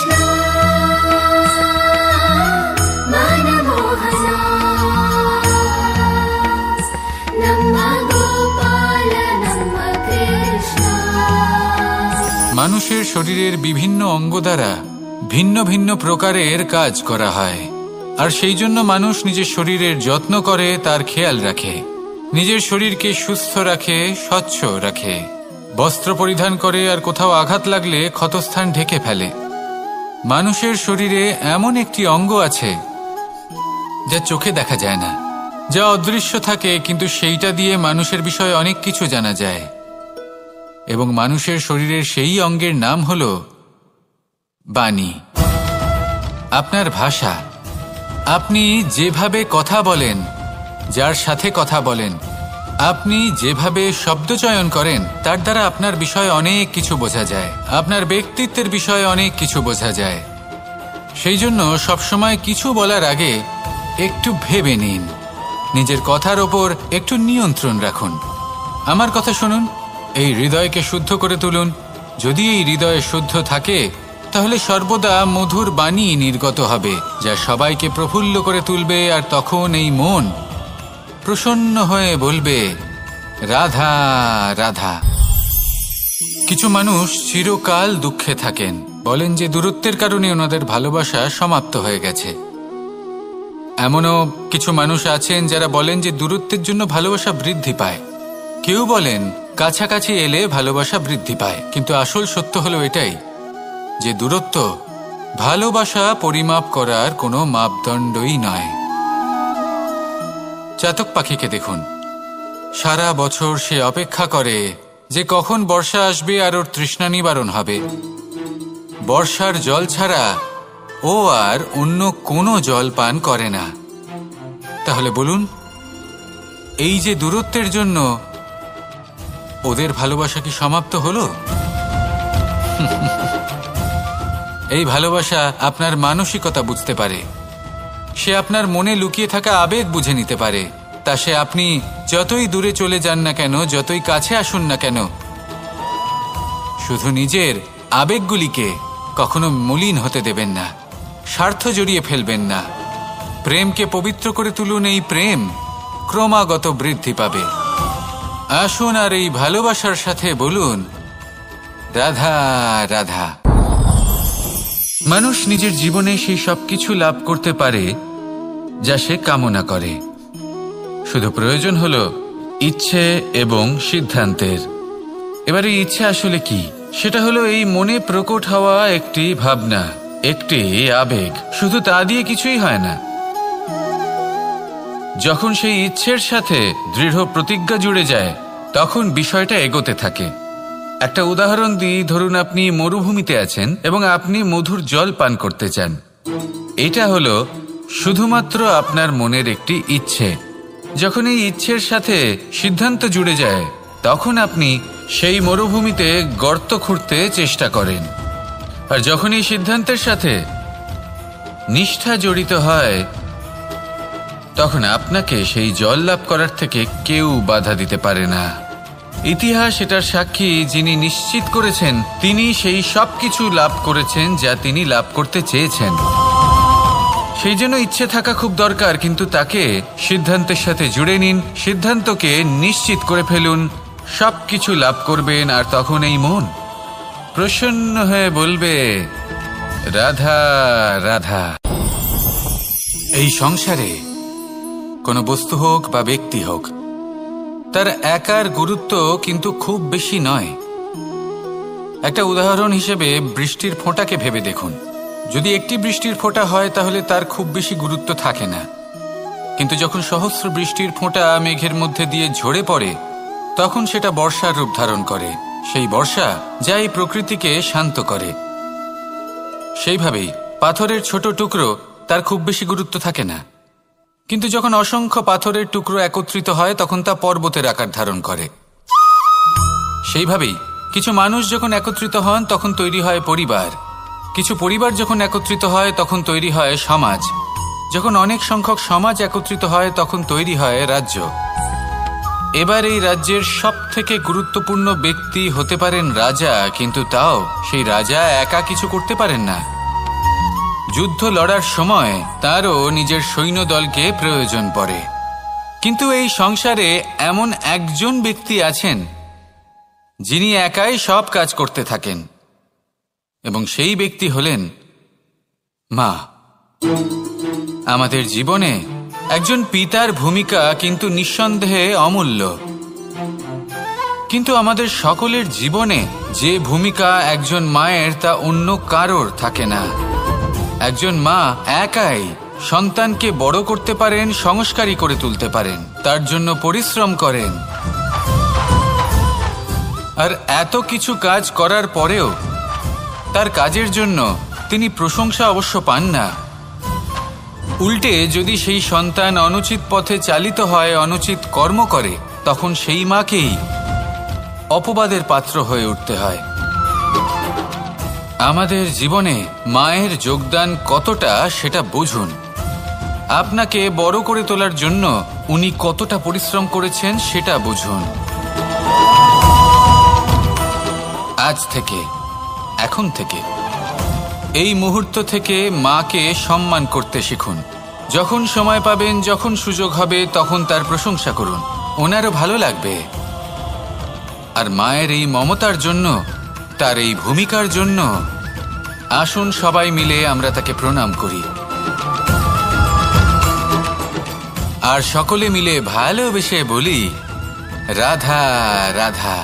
कृष्ण मनमोहना नम्मा गोपाल नम्मा कृष्ण। মানুষের শরীরের বিভিন্ন অঙ্গ দ্বারা ভিন্ন ভিন্ন প্রকারের কাজ করা হয়, আর সেই জন্য মানুষ নিজের শরীরের যত্ন করে, তার খেয়াল রাখে, নিজের শরীরকে সুস্থ রাখে, স্বচ্ছ রাখে, বস্ত্র পরিধান করে, আর কোথাও আঘাত লাগলে ক্ষতস্থান ঢেকে ফেলে। মানুষের শরীরে এমন একটি অঙ্গ আছে যা চোখে দেখা যায় না, যা অদৃশ্য থাকে, কিন্তু সেইটা দিয়ে মানুষের বিষয়ে অনেক কিছু জানা যায়। এবং মানুষের শরীরের সেই অঙ্গের নাম হল বাণী, আপনার ভাষা। আপনি যেভাবে কথা বলেন, যার সাথে কথা বলেন, আপনি যেভাবে শব্দচয়ন করেন, তার দ্বারা আপনার বিষয়ে অনেক কিছু বোঝা যায়, আপনার ব্যক্তিত্বের বিষয়ে অনেক কিছু বোঝা যায়। সেই জন্য সবসময় কিছু বলার আগে একটু ভেবে নিন, নিজের কথার ওপর একটু নিয়ন্ত্রণ রাখুন। আমার কথা শুনুন, এই হৃদয়কে শুদ্ধ করে তুলুন। যদি এই হৃদয় শুদ্ধ থাকে, তাহলে সর্বদা মধুর বাণী নির্গত হবে, যা সবাইকে প্রফুল্ল করে তুলবে, আর তখন এই মন প্রসন্ন হয়ে বলবে, রাধা রাধা। কিছু মানুষ চিরকাল দুঃখে থাকেন, বলেন যে দূরত্বের কারণে ওনাদের ভালোবাসা সমাপ্ত হয়ে গেছে। এমনও কিছু মানুষ আছেন যারা বলেন যে দূরত্বের জন্য ভালোবাসা বৃদ্ধি পায়। কেউ বলেন কাছাকাছি এলে ভালোবাসা বৃদ্ধি পায়, কিন্তু আসল সত্য হলো এটাই যে দূরত্ব ভালোবাসা পরিমাপ করার কোনো মাপদণ্ডই নয়। চাতক পাখিকে দেখুন, সারা বছর সে অপেক্ষা করে যে কখন বর্ষা আসবে আর ওর তৃষ্ণা নিবারণ হবে। বর্ষার জল ছাড়া ও আর অন্য কোনো জল পান করে না। তাহলে বলুন, এই যে দূরত্বের জন্য ওদের ভালোবাসা কি সমাপ্ত হলো? এই ভালোবাসা আপনার মানসিকতা বুঝতে পারে, সে আপনার মনে লুকিয়ে থাকা আবেগ বুঝে নিতে পারে। তা সে আপনি যতই দূরে চলে যান না কেন, যতই কাছে আসুন না কেন, শুধু নিজের আবেগগুলিকে কখনো মলিন হতে দেবেন না, স্বার্থ জড়িয়ে ফেলবেন না। প্রেমকে পবিত্র করে তুলুন, এই প্রেম ক্রমাগত বৃদ্ধি পাবে। আসুন আর এই ভালোবাসার সাথে বলুন, রাধা রাধা। মানুষ নিজের জীবনে সেই সব কিছু লাভ করতে পারে যা সে কামনা করে, শুধু প্রয়োজন হলো ইচ্ছে এবং সিদ্ধান্তের। এবার এই ইচ্ছে আসলে কি? সেটা হলো এই মনে প্রকট হওয়া একটি ভাবনা, একটি আবেগ। শুধু তা দিয়ে কিছুই হয় না। যখন সেই ইচ্ছের সাথে দৃঢ় প্রতিজ্ঞা জুড়ে যায়, তখন বিষয়টা এগোতে থাকে। একটা উদাহরণ দিই, ধরুন আপনি মরুভূমিতে আছেন এবং আপনি মধুর জল পান করতে চান। এটা হলো শুধুমাত্র আপনার মনের একটি ইচ্ছে। যখন এই ইচ্ছের সাথে সিদ্ধান্ত জুড়ে যায়, তখন আপনি সেই মরুভূমিতে গর্ত খুঁড়তে চেষ্টা করেন। আর যখন এই সিদ্ধান্তের সাথে নিষ্ঠা জড়িত হয়, তখন আপনাকে সেই জল লাভ করার থেকে কেউ বাধা দিতে পারে না। ইতিহাস এটার সাক্ষী, যিনি নিশ্চিত করেছেন তিনি সেই সব কিছু লাভ করেছেন যা তিনি লাভ করতে চেয়েছেন। সেই জন্য ইচ্ছে থাকা খুব দরকার, কিন্তু তাকে সিদ্ধান্তের সাথে জুড়ে নিন, সিদ্ধান্তকে নিশ্চিত করে ফেলুন, সব কিছু লাভ করবেন। আর তখন এই মন প্রসন্ন হয়ে বলবে, রাধা রাধা। এই সংসারে কোনো বস্তু হোক বা ব্যক্তি হোক, তার একার গুরুত্ব কিন্তু খুব বেশি নয়। একটা উদাহরণ হিসেবে বৃষ্টির ফোঁটাকে ভেবে দেখুন। যদি একটি বৃষ্টির ফোঁটা হয় তাহলে তার খুব বেশি গুরুত্ব থাকে না, কিন্তু যখন সহস্র বৃষ্টির ফোঁটা মেঘের মধ্যে দিয়ে ঝরে পড়ে, তখন সেটা বর্ষার রূপ ধারণ করে। সেই বর্ষা যা এই প্রকৃতিকে শান্ত করে। সেইভাবেই পাথরের ছোট টুকরো, তার খুব বেশি গুরুত্ব থাকে না, কিন্তু যখন অসংখ্য পাথরের টুকরো একত্রিত হয় তখন তা পর্বতের আকার ধারণ করে। সেইভাবেই কিছু মানুষ যখন একত্রিত হন তখন তৈরি হয় পরিবার, কিছু পরিবার যখন একত্রিত হয় তখন তৈরি হয় সমাজ, যখন অনেক সংখ্যক সমাজ একত্রিত হয় তখন তৈরি হয় রাজ্য। এবার এই রাজ্যের সবথেকে গুরুত্বপূর্ণ ব্যক্তি হতে পারেন রাজা, কিন্তু তাও সেই রাজা একা কিছু করতে পারেন না। যুদ্ধ লড়ার সময় তারও নিজের সৈন্যদলকে প্রয়োজন পড়ে। কিন্তু এই সংসারে এমন একজন ব্যক্তি আছেন যিনি একাই সব কাজ করতে থাকেন, এবং সেই ব্যক্তি হলেন মা। আমাদের জীবনে একজন পিতার ভূমিকা কিন্তু নিঃসন্দেহে অমূল্য, কিন্তু আমাদের সকলের জীবনে যে ভূমিকা একজন মায়ের তা অন্য কারোর থাকে না। একজন মা একাই সন্তানকে বড় করতে পারেন, সংস্কারী করে তুলতে পারেন, তার জন্য পরিশ্রম করেন। আর এত কিছু কাজ করার পরেও তার কাজের জন্য তিনি প্রশংসা অবশ্য পান না। উল্টে যদি সেই সন্তান অনুচিত পথে চালিত হয়, অনুচিত কর্ম করে, তখন সেই মাকেই অপবাদের পাত্র হয়ে উঠতে হয়। আমাদের জীবনে মায়ের যোগদান কতটা সেটা বুঝুন। আপনাকে বড় করে তোলার জন্য উনি কতটা পরিশ্রম করেছেন সেটা বুঝুন। আজ থেকে, এখন থেকে, এই মুহূর্ত থেকে মাকে সম্মান করতে শিখুন। যখন সময় পাবেন, যখন সুযোগ হবে, তখন তার প্রশংসা করুন, ওনারও ভালো লাগবে। আর মায়ের এই মমতার জন্য, তার এই ভূমিকার জন্য আসুন সবাই মিলে আমরা তাকে প্রণাম করি, আর সকলে মিলে ভালোবেসে বলি রাধা রাধা।